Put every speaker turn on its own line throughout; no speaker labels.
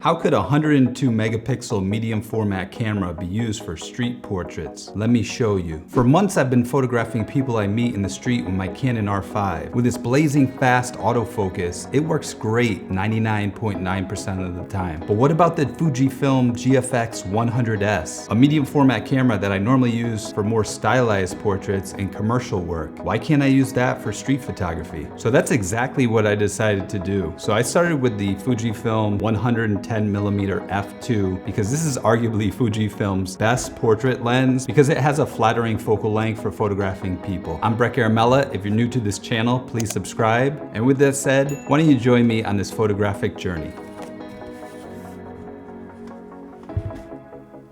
How could a 102 megapixel medium format camera be used for street portraits? Let me show you. For months I've been photographing people I meet in the street with my Canon R5. With its blazing fast autofocus, it works great 99.9% of the time. But what about the FujiFilm GFX 100S? A medium format camera that I normally use for more stylized portraits and commercial work. Why can't I use that for street photography? So that's exactly what I decided to do. So I started with the FujiFilm 110mm f2 because this is arguably Fujifilm's best portrait lens because it has a flattering focal length for photographing people. I'm Garamella. If you're new to this channel, please subscribe. And with that said, why don't you join me on this photographic journey?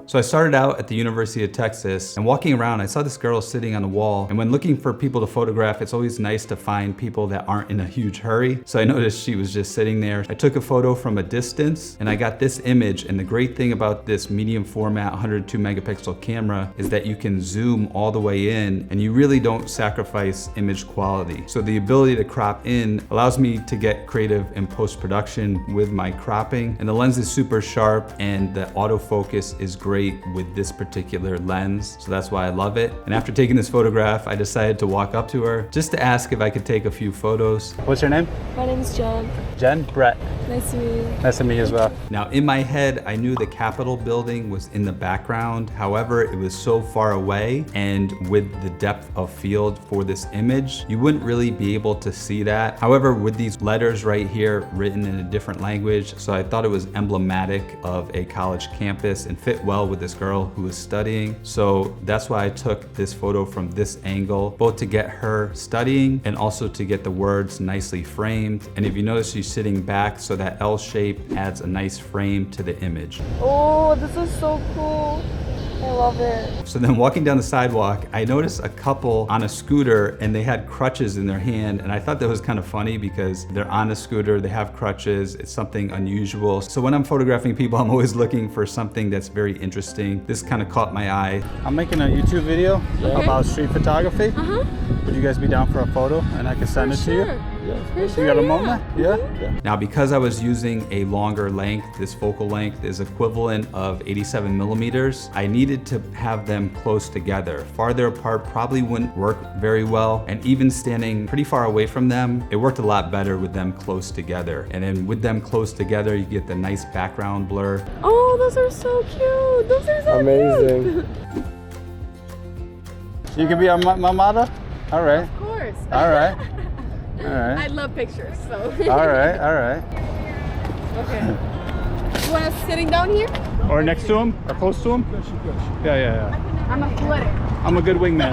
So I started out at the University of Texas, and walking around, I saw this girl sitting on a wall. And when looking for people to photograph, it's always nice to find people that aren't in a huge hurry. So I noticed she was just sitting there. I took a photo from a distance, and I got this image. And the great thing about this medium format 102 megapixel camera is that you can zoom all the way in, and you really don't sacrifice image quality. So the ability to crop in allows me to get creative in post-production with my cropping. And the lens is super sharp, and the autofocus is great with this particular lens, so that's why I love it. And after taking this photograph, I decided to walk up to her just to ask if I could take a few photos. What's your name?
My name is Jen.
Jen? Brett.
Nice to meet you.
Nice to meet you as well. Now in my head, I knew the Capitol building was in the background. However, it was so far away, and with the depth of field for this image, you wouldn't really be able to see that. However, with these letters right here written in a different language, so I thought it was emblematic of a college campus and fit well with this girl who was studying. So that's why I took this photo from this angle, both to get her studying and also to get the words nicely framed. And if you notice, she's sitting back, so that L shape adds a nice frame to the image.
Oh, this is so cool. I love it.
So then walking down the sidewalk, I noticed a couple on a scooter and they had crutches in their hand. And I thought that was kind of funny because they're on a scooter, they have crutches, it's something unusual. So when I'm photographing people, I'm always looking for something that's very interesting. This kind of caught my eye. I'm making a YouTube video about street photography. Would you guys be down for a photo and I can send it to you?
Yeah.
You got a moment? Yeah? Now, because I was using a longer length, this focal length is equivalent of 87 millimeters, I needed to have them close together. Farther apart probably wouldn't work very well, and even standing pretty far away from them, it worked a lot better with them close together. And then with them close together, you get the nice background blur.
Oh, those are so cute. Those are so
amazing.
Cute.
You can be a mamada? All right.
Of course.
All right. All right.
I love pictures, so.
All right, all right.
Okay. You want us sitting down here?
Or next to him, or close to him? Yeah.
I'm athletic.
I'm a good wingman.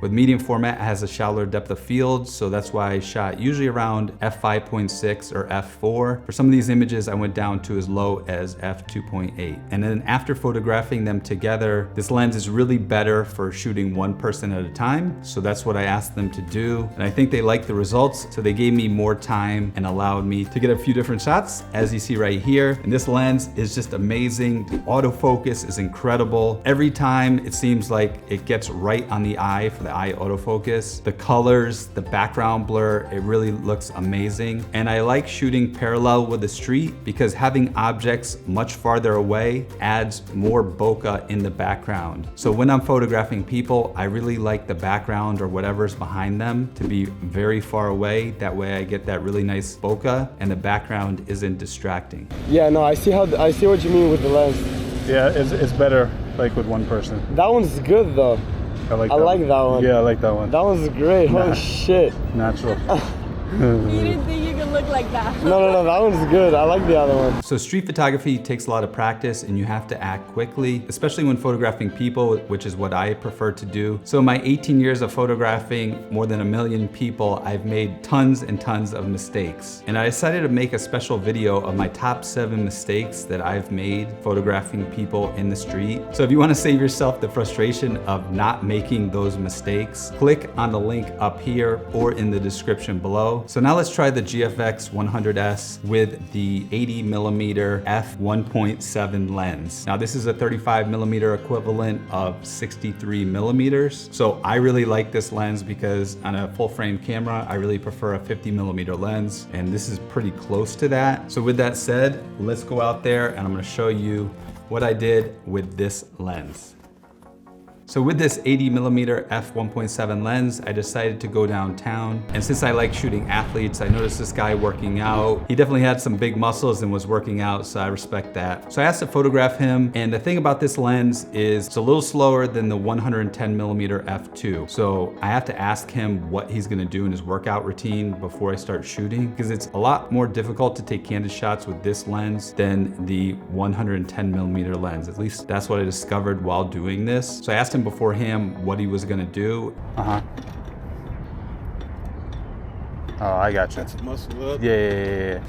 With medium format, it has a shallower depth of field, so that's why I shot usually around f5.6 or f4. For some of these images, I went down to as low as f2.8. And then after photographing them together, this lens is really better for shooting one person at a time. So that's what I asked them to do. And I think they liked the results, so they gave me more time and allowed me to get a few different shots, as you see right here. And this lens is just amazing. The autofocus is incredible. Every time it seems like it gets right on the eye for the eye autofocus. The colors, the background blur, it really looks amazing. And I like shooting parallel with the street because having objects much farther away adds more bokeh in the background. So when I'm photographing people, I really like the background or whatever's behind them to be very far away. That way I get that really nice bokeh and the background isn't distracting.
Yeah, no, I see what you mean with the lens.
Yeah, it's better like with one person.
That one's good though.
I like
that one.
Yeah, I like that one.
That one's great. Holy shit.
Natural.
You didn't think you could look like that.
No, that one's good. I like the other one.
So street photography takes a lot of practice and you have to act quickly, especially when photographing people, which is what I prefer to do. So in my 18 years of photographing more than 1 million people, I've made tons and tons of mistakes. And I decided to make a special video of my top 7 mistakes that I've made photographing people in the street. So if you want to save yourself the frustration of not making those mistakes, click on the link up here or in the description below. So now let's try the GFX GFX 100S with the 80mm f1.7 lens. Now this is a 35mm equivalent of 63mm. So I really like this lens because on a full frame camera, I really prefer a 50mm lens, and this is pretty close to that. So with that said, let's go out there and I'm gonna show you what I did with this lens. So with this 80mm f1.7 lens, I decided to go downtown. And since I like shooting athletes, I noticed this guy working out. He definitely had some big muscles and was working out, so I respect that. So I asked to photograph him, and the thing about this lens is it's a little slower than the 110mm f2. So I have to ask him what he's gonna do in his workout routine before I start shooting, because it's a lot more difficult to take candid shots with this lens than the 110mm lens. At least that's what I discovered while doing this. So I asked him beforehand what he was gonna do.
Oh, I got you.
That's muscle up.
Yeah.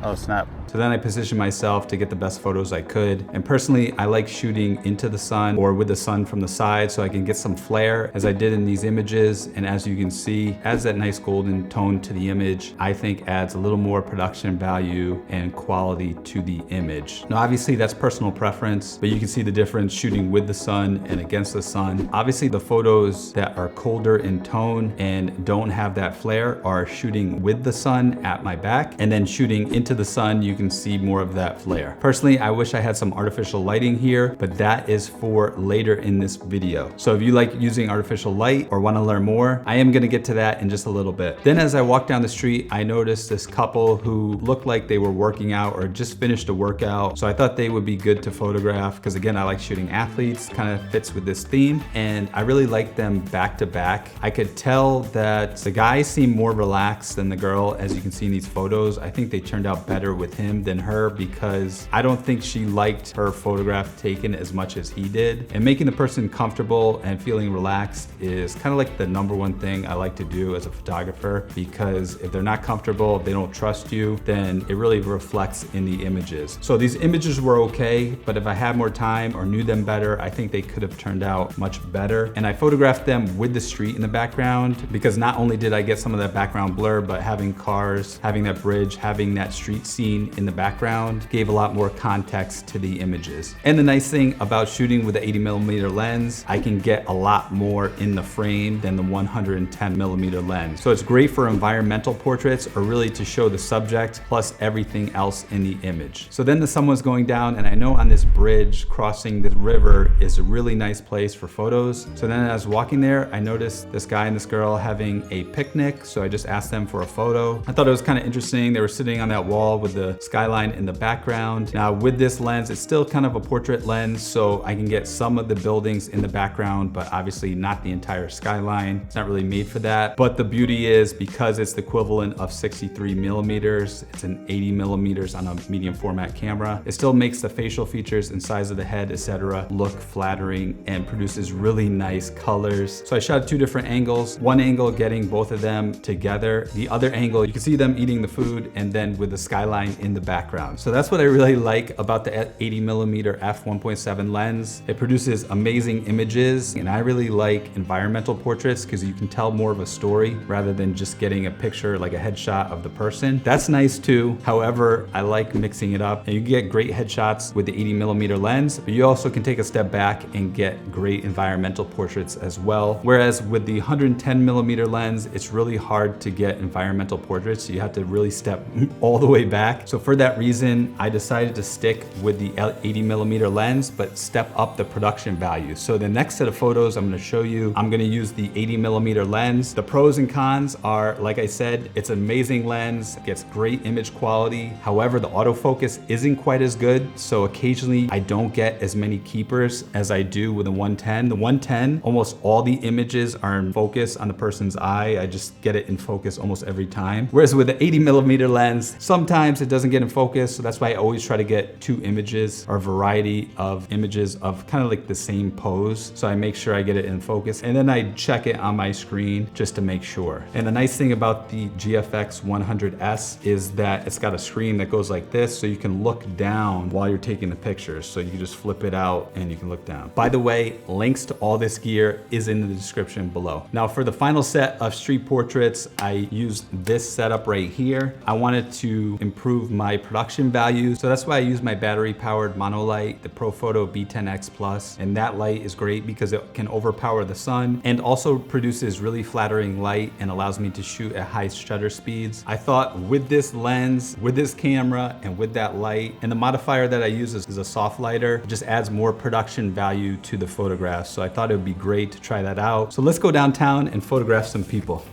Oh, snap.
So then I positioned myself to get the best photos I could. And personally, I like shooting into the sun or with the sun from the side so I can get some flare as I did in these images. And as you can see, adds that nice golden tone to the image. I think adds a little more production value and quality to the image. Now, obviously that's personal preference, but you can see the difference shooting with the sun and against the sun. Obviously the photos that are colder in tone and don't have that flare are shooting with the sun at my back, and then shooting into the sun, you can see more of that flare. Personally, I wish I had some artificial lighting here, but that is for later in this video. So if you like using artificial light or want to learn more, I am going to get to that in just a little bit. Then as I walked down the street, I noticed this couple who looked like they were working out or just finished a workout. So I thought they would be good to photograph because, again, I like shooting athletes, kind of fits with this theme, and I really like them back to back. I could tell that the guy seemed more relaxed than the girl, as you can see in these photos. I think they turned out better with him than her because I don't think she liked her photograph taken as much as he did. And making the person comfortable and feeling relaxed is kind of like the #1 thing I like to do as a photographer, because if they're not comfortable, if they don't trust you, then it really reflects in the images. So these images were okay, but if I had more time or knew them better, I think they could have turned out much better. And I photographed them with the street in the background because not only did I get some of that background blur, but having cars, having that bridge, having that street scene in the background gave a lot more context to the images. And the nice thing about shooting with the 80mm lens, I can get a lot more in the frame than the 110mm lens. So it's great for environmental portraits or really to show the subject plus everything else in the image. So then the sun was going down, and I know on this bridge crossing this river is a really nice place for photos. So then as I was walking there, I noticed this guy and this girl having a picnic. So I just asked them for a photo. I thought it was kind of interesting. They were sitting on that wall with the skyline in the background. Now with this lens, it's still kind of a portrait lens, so I can get some of the buildings in the background, but obviously not the entire skyline. It's not really made for that. But the beauty is, because it's the equivalent of 63mm, it's an 80mm on a medium format camera, it still makes the facial features and size of the head, etc., look flattering and produces really nice colors. So I shot 2 different angles. One angle getting both of them together. The other angle, you can see them eating the food, and then with the skyline in the background. So that's what I really like about the 80mm f1.7 lens. It produces amazing images, and I really like environmental portraits because you can tell more of a story rather than just getting a picture like a headshot of the person. That's nice too. However, I like mixing it up, and you get great headshots with the 80mm lens, but you also can take a step back and get great environmental portraits as well. Whereas with the 110mm lens, it's really hard to get environmental portraits. So you have to really step all the way back. So for that reason, I decided to stick with the 80mm lens, but step up the production value. So the next set of photos I'm gonna show you, I'm gonna use the 80mm lens. The pros and cons are, like I said, it's an amazing lens, gets great image quality. However, the autofocus isn't quite as good. So occasionally I don't get as many keepers as I do with the 110. The 110, almost all the images are in focus on the person's eye. I just get it in focus almost every time. Whereas with the 80mm lens, sometimes it doesn't get get in focus, so that's why I always try to get 2 images or a variety of images of kind of like the same pose. So I make sure I get it in focus, and then I check it on my screen just to make sure. And the nice thing about the GFX 100S is that it's got a screen that goes like this, so you can look down while you're taking the pictures. So you can just flip it out and you can look down. By the way, links to all this gear is in the description below. Now for the final set of street portraits, I used this setup right here. I wanted to improve my production value, so that's why I use my battery powered monolight, the ProPhoto B10X Plus, and that light is great because it can overpower the sun and also produces really flattering light and allows me to shoot at high shutter speeds. I thought with this lens, with this camera, and with that light, and the modifier that I use is a soft lighter, it just adds more production value to the photographs. So I thought it would be great to try that out. So let's go downtown and photograph some people.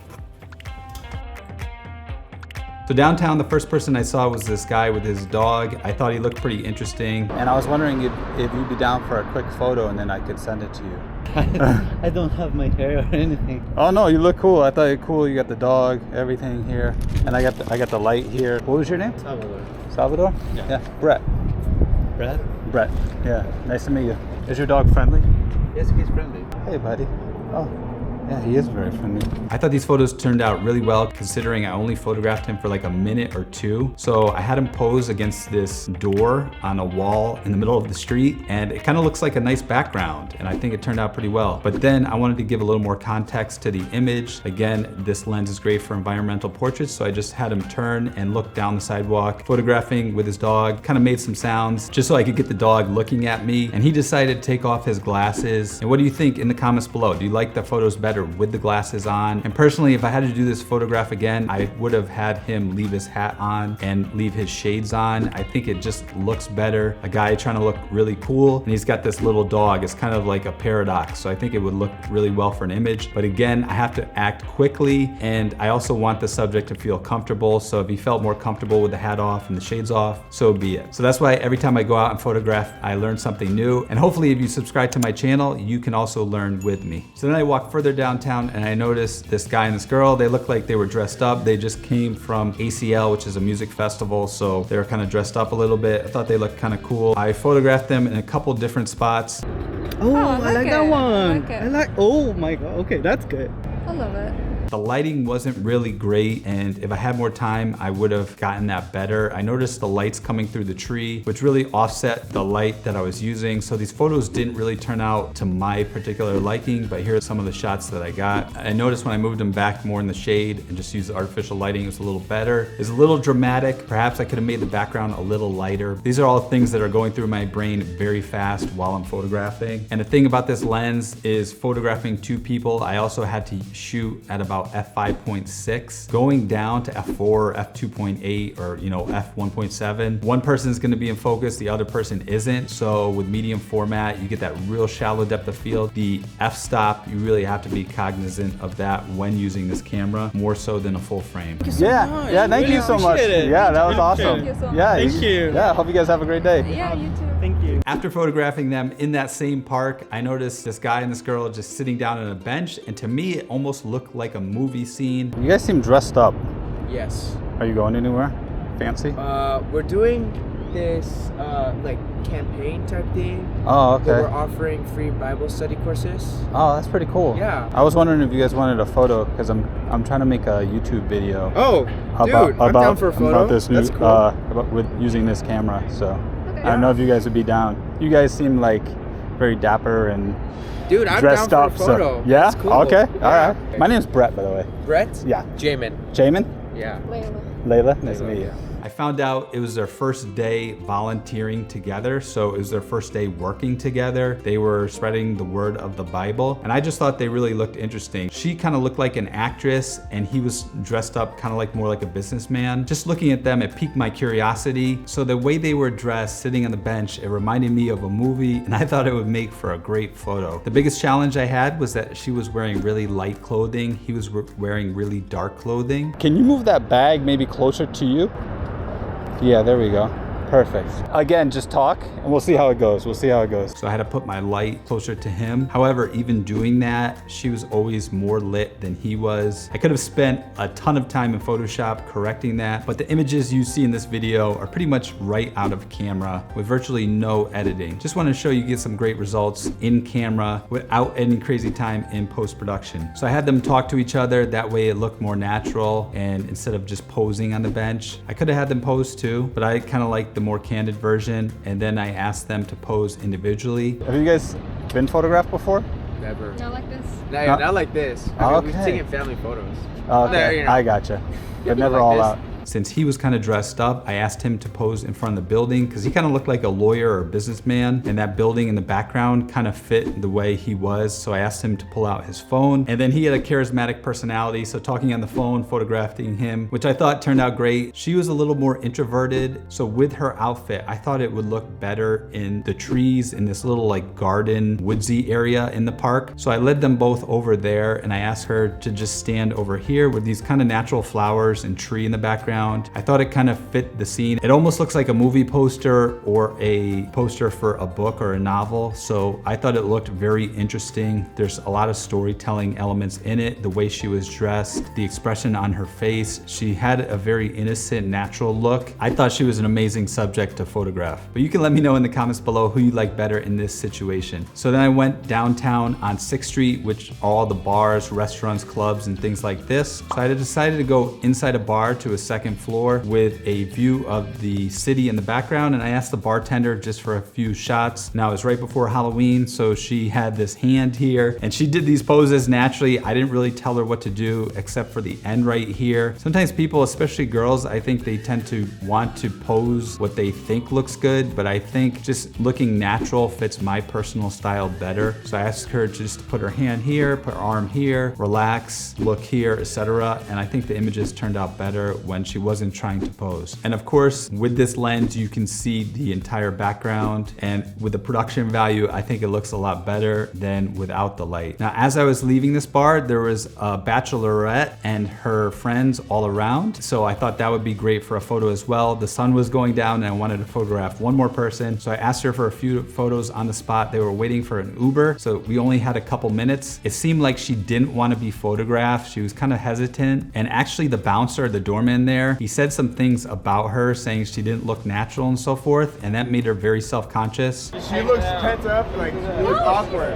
So downtown, the first person I saw was this guy with his dog. I thought he looked pretty interesting.
And I was wondering if you'd be down for a quick photo and then I could send it to you.
I don't have my hair or anything.
Oh no, you look cool. I thought you were cool. You got the dog, everything here. And I got the light here. What was your name?
Salvador.
Salvador?
Yeah.
Brett. Brett. Yeah. Nice to meet you. Is your dog friendly?
Yes, he's friendly.
Hey buddy. Oh. Yeah, he is very friendly.
I thought these photos turned out really well considering I only photographed him for like a minute or 2. So I had him pose against this door on a wall in the middle of the street, and it kind of looks like a nice background, and I think it turned out pretty well. But then I wanted to give a little more context to the image. Again, this lens is great for environmental portraits, so I just had him turn and look down the sidewalk, photographing with his dog, kind of made some sounds just so I could get the dog looking at me, and he decided to take off his glasses. And what do you think in the comments below? Do you like the photos better with the glasses on? And personally, if I had to do this photograph again, I would have had him leave his hat on and leave his shades on. I think it just looks better. A guy trying to look really cool, and he's got this little dog. It's kind of like a paradox. So I think it would look really well for an image. But again, I have to act quickly, and I also want the subject to feel comfortable. So if he felt more comfortable with the hat off and the shades off, so be it. So that's why every time I go out and photograph, I learn something new. And hopefully if you subscribe to my channel, you can also learn with me. So then I walk further downtown and I noticed this guy and this girl. They looked like they were dressed up. They just came from ACL, which is a music festival. So they were kind of dressed up a little bit. I thought they looked kind of cool. I photographed them in a couple different spots.
Oh, I like that one.
I like it.
Oh my god. Okay, that's good.
I love it.
The lighting wasn't really great, and if I had more time, I would have gotten that better. I noticed the lights coming through the tree, which really offset the light that I was using. So these photos didn't really turn out to my particular liking, but here are some of the shots that I got. I noticed when I moved them back more in the shade and just used the artificial lighting, it was a little better. It's a little dramatic. Perhaps I could have made the background a little lighter. These are all things that are going through my brain very fast while I'm photographing. And the thing about this lens is photographing 2 people, I also had to shoot at about f5.6, going down to f4 or f2.8 or f1.7. One person is going to be in focus, the other person isn't. So with medium format, you get that real shallow depth of field. The f-stop, you really have to be cognizant of that when using this camera, more so than a full frame.
Yeah, thank you so much.
Appreciate it.
Yeah, that was awesome.
Thank you so much.
Yeah,
Thank you.
Yeah, hope you guys have a great day.
Yeah, you too.
Thank you.
After photographing them in that same park, I noticed this guy and this girl just sitting down on a bench, and to me, it almost looked like a movie scene.
You guys seem dressed up.
Yes.
Are you going anywhere fancy?
We're doing this like campaign type thing.
Oh,
Where we're
okay.
offering free Bible study courses.
Oh, that's pretty cool.
Yeah.
I was wondering if you guys wanted a photo because I'm trying to make a YouTube video.
Oh, dude, I'm down for a photo.
About this new
That's cool.
about with using this camera. So I don't know if you guys would be down. You guys seem like very dapper and
Dude, I'm
dressed
down
up.
for a photo.
So, yeah.
That's cool.
Okay.
Yeah.
All right. My name's Brett, by the way.
Brett?
Yeah.
Jamin.
Jamin.
Yeah.
Layla. Nice to meet you.
I found out it was their first day volunteering together, so it was their first day working together. They were spreading the word of the Bible, and I just thought they really looked interesting. She kind of looked like an actress, and he was dressed up kind of like more like a businessman. Just looking at them, it piqued my curiosity. So the way they were dressed, sitting on the bench, it reminded me of a movie, and I thought it would make for a great photo. The biggest challenge I had was that she was wearing really light clothing. He was wearing really dark clothing.
Can you move that bag maybe closer to you? Yeah, there we go. Perfect. Again, just talk and we'll see how it goes. We'll see how it goes.
So I had to put my light closer to him. However, even doing that, she was always more lit than he was. I could have spent a ton of time in Photoshop correcting that, but the images you see in this video are pretty much right out of camera with virtually no editing. Just want to show you get some great results in camera without any crazy time in post-production. So I had them talk to each other, that way it looked more natural, and instead of just posing on the bench. I could have had them pose too, but I kind of like the more candid version, and then I asked them to pose individually.
Have you guys been photographed before?
Never.
Not like this.
No, not like this. I mean, we've
Okay.
taken family photos.
Okay,
There, you know.
I gotcha. But never
Like
all
this.
out.
Since he was kind of dressed up, I asked him to pose in front of the building because he kind of looked like a lawyer or a businessman, and that building in the background kind of fit the way he was. So I asked him to pull out his phone, and then he had a charismatic personality. So talking on the phone, photographing him, which I thought turned out great. She was a little more introverted. So with her outfit, I thought it would look better in the trees in this little like garden, woodsy area in the park. So I led them both over there, and I asked her to just stand over here with these kind of natural flowers and tree in the background. I thought it kind of fit the scene. It almost looks like a movie poster or a poster for a book or a novel. So I thought it looked very interesting. There's a lot of storytelling elements in it. The way she was dressed, the expression on her face. She had a very innocent, natural look. I thought she was an amazing subject to photograph. But you can let me know in the comments below who you like better in this situation. So then I went downtown on 6th Street, which are all the bars, restaurants, clubs, and things like this. So I decided to go inside a bar to a second floor with a view of the city in the background, and I asked the bartender just for a few shots. Now it was right before Halloween, so she had this hand here, and she did these poses naturally. I didn't really tell her what to do except for the end right here. Sometimes people, especially girls, I think they tend to want to pose what they think looks good, but I think just looking natural fits my personal style better. So I asked her just to put her hand here, put her arm here, relax, look here, etc. And I think the images turned out better when she wasn't trying to pose. And of course, with this lens, you can see the entire background, and with the production value, I think it looks a lot better than without the light. Now, as I was leaving this bar, there was a bachelorette and her friends all around. So I thought that would be great for a photo as well. The sun was going down and I wanted to photograph one more person. So I asked her for a few photos on the spot. They were waiting for an Uber, so we only had a couple minutes. It seemed like she didn't want to be photographed. She was kind of hesitant. And actually the bouncer, the doorman there, he said some things about her saying she didn't look natural and so forth, and that made her very self-conscious.
She looks pent up, like you look awkward.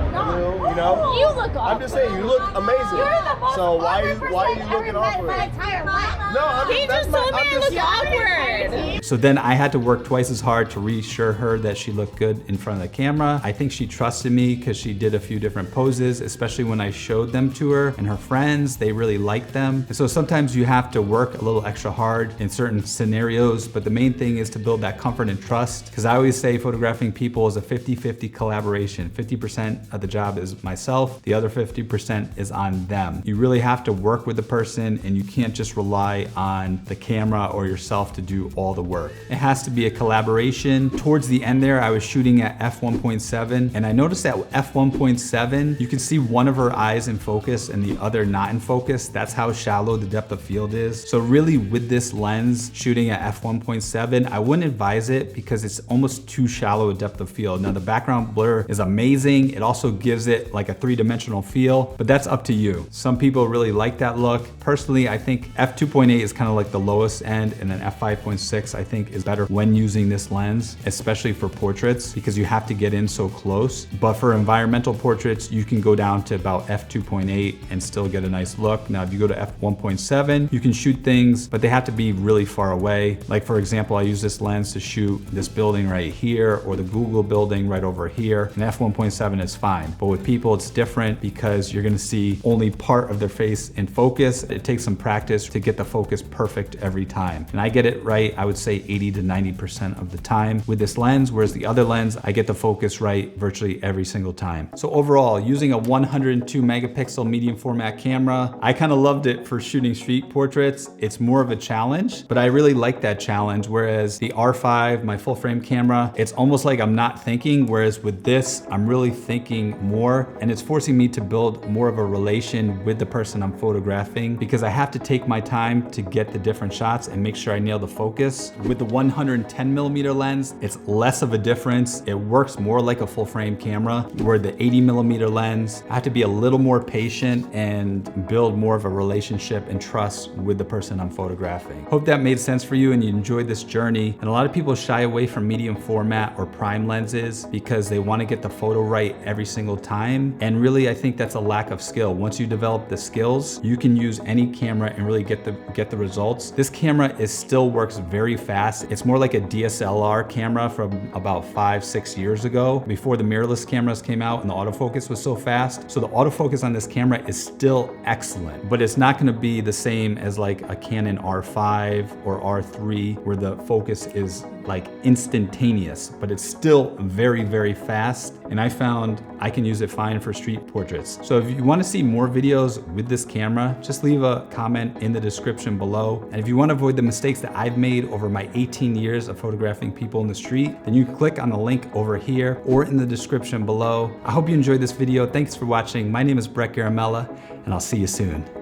You know?
You look awkward.
I'm just saying, you look amazing.
You're the most
So why
awkward
are you
person
looking
I've ever met in
awkward?
my entire life.
No, I'm
He
that's
just
my-
told me
I'm
I
just-
look awkward.
So then I had to work twice as hard to reassure her that she looked good in front of the camera. I think she trusted me because she did a few different poses, especially when I showed them to her and her friends. They really liked them. And so sometimes you have to work a little extra hard in certain scenarios, but the main thing is to build that comfort and trust, because I always say photographing people is a 50-50 collaboration. 50% of the job is myself, the other 50% is on them. You really have to work with the person, and you can't just rely on the camera or yourself to do all the work. It has to be a collaboration. Towards the end there, I was shooting at f1.7, and I noticed that f1.7, you can see one of her eyes in focus and the other not in focus. That's how shallow the depth of field is. So really with this lens, shooting at f1.7, I wouldn't advise it because it's almost too shallow a depth of field. Now the background blur is amazing. It also gives it like a three-dimensional feel, but that's up to you. Some people really like that look. Personally, I think f2.8 is kind of like the lowest end, and then f5.6 I think is better when using this lens, especially for portraits, because you have to get in so close. But for environmental portraits, you can go down to about f2.8 and still get a nice look. Now, if you go to f1.7, you can shoot things, but they have to be really far away. Like for example, I use this lens to shoot this building right here or the Google building right over here, and f1.7 is fine. But with people, it's different because you're gonna see only part of their face in focus. It takes some practice to get the focus perfect every time. And I get it right, I would say 80 to 90% of the time with this lens, whereas the other lens, I get the focus right virtually every single time. So overall, using a 102 megapixel medium format camera, I kind of loved it for shooting street portraits. It's more of a challenge, but I really like that challenge. Whereas the R5, my full frame camera, it's almost like I'm not thinking. Whereas with this, I'm really thinking more, and it's forcing me to build more of a relation with the person I'm photographing, because I have to take my time to get the different shots and make sure I nail the focus. With the 110mm lens, it's less of a difference. It works more like a full frame camera, where the 80mm lens, I have to be a little more patient and build more of a relationship and trust with the person I'm photographing. Hope that made sense for you and you enjoyed this journey. And a lot of people shy away from medium format or prime lenses because they want to get the photo right every single time. And really, I think that's a lack of skill. Once you develop the skills, you can use any camera and really get the results. This camera still works very fast. It's more like a DSLR camera from about 5-6 years ago, before the mirrorless cameras came out and the autofocus was so fast. So the autofocus on this camera is still excellent, but it's not going to be the same as like a Canon R5 or R3, where the focus is like instantaneous, but it's still very, very fast. And I found I can use it fine for street portraits. So if you want to see more videos with this camera, just leave a comment in the description below. And if you want to avoid the mistakes that I've made over my 18 years of photographing people in the street, then you can click on the link over here or in the description below. I hope you enjoyed this video. Thanks for watching. My name is Garamella, and I'll see you soon.